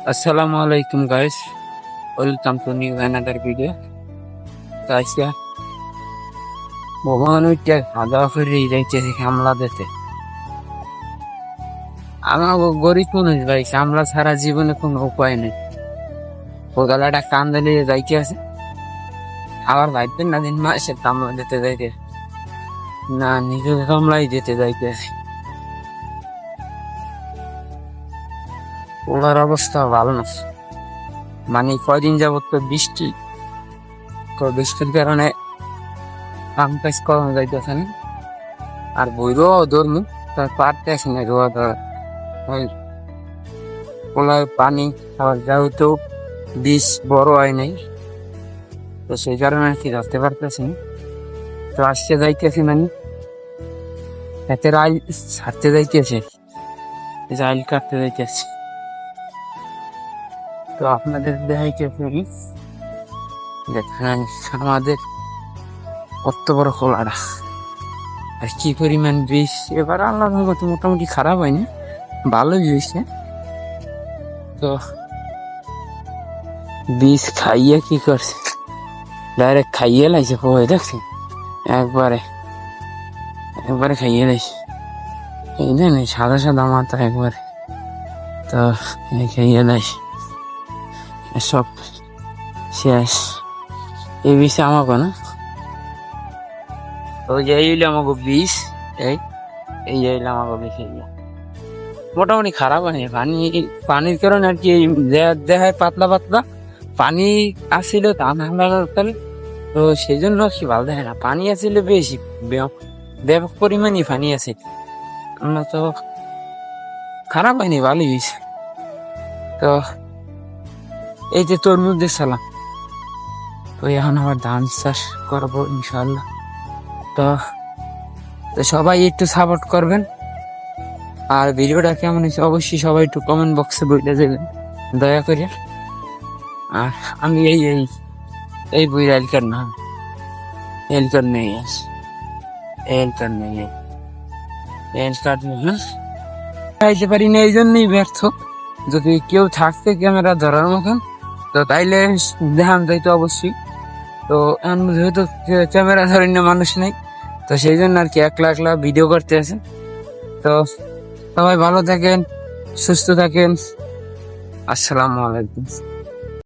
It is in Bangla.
Assalamu alaikum guys. Welcome to new another video. Guys, ভগবান ওইটা খাওয়া করে যাইতেছে কামলা দিতে। আমার গরিব মানুষ ভাই, কামলা ছাড়া জীবনে কোনো উপায় নেই। কোদালাটা কান্দে নিয়ে যাইতে আছে, আবার ভাইবেন না দিন মাসে কামলা দিতে যাইতে, না নিজের কামলাই দিতে যাইতে আছে। ওনার অবস্থা ভালো না, মানে কয়দিন যাবত তো বৃষ্টি, বৃষ্টির কারণে কাম কাজ করানো যাইতেছে না। আর বইরও ধরমু তার পারতে আসে না রোয়া ধরা, ওই ওনার পানি আবার যেহেতু বীজ বড় হয় নাই, তো সেই কারণে আর কি ধরতে পারতেছি না। তো আসতে যাইতেছি, মানে হাতের আইল ছাড়তে যাইতেছে, আইল কাটতে যাইতেছে। তো আপনাদের দেখাইতে পারি, দেখেন আমাদের কত বড় খোলাটা আর কি পরিমাণ বীজ। এবার আল্লাহর রহমতে মোটামুটি খারাপ হয়নি, ভালোই হয়েছে। তো বীজ খাইয়ে কি করছে, ডাইরেক্ট খাইয়ে লাইছে, হয়ে দেখছি একবারে একবারে খাইয়ে লাইছে। এই না সাদা সাদা মাথা একবারে, তো খাইয়ে লাইছে, সব শেষ। এই বিষে আমাকে না, তো এই হইলো আমাকে বীজ, এই হইলো আমাকে বীজ। মোটামুটি খারাপ হয়নি, পানির কারণে আর কি দেখায় পাতলা পাতলা পানি আসছিল, তা না তাহলে তো সেই জন্য আর কি ভালো দেখে না। পানি আসলে বেশি ব্যাপক পরিমাণই পানি আছে, আমরা তো খারাপ হয়নি, ভালোই হয়েছে। তো এই যে তরমুজ দেখছিলাম, তো এখন আবার ধান চাষ করবো ইনশাল্লাহ। তো সবাই একটু সাপোর্ট করবেন, আর ভিডিওটা কেমন হয়েছে অবশ্যই সবাই একটু কমেন্ট বক্সে বলে দেবেন দয়া করে। আর আমি এই বই এলকার না, এলকার নেই, এলকার নেই, এলকার খাইতে পারি না, এই জন্যই ব্যর্থ। যদি কেউ থাকতে ক্যামেরা ধরার মতন, তো তাইলে দেখান যাইতো অবশ্যই। তো যেহেতু ক্যামেরা ধরেন না মানুষ নেই, তো সেই জন্য আর কি একলা একলা ভিডিও করতে আছে। তো সবাই ভালো থাকেন, সুস্থ থাকেন, আসসালামু আলাইকুম।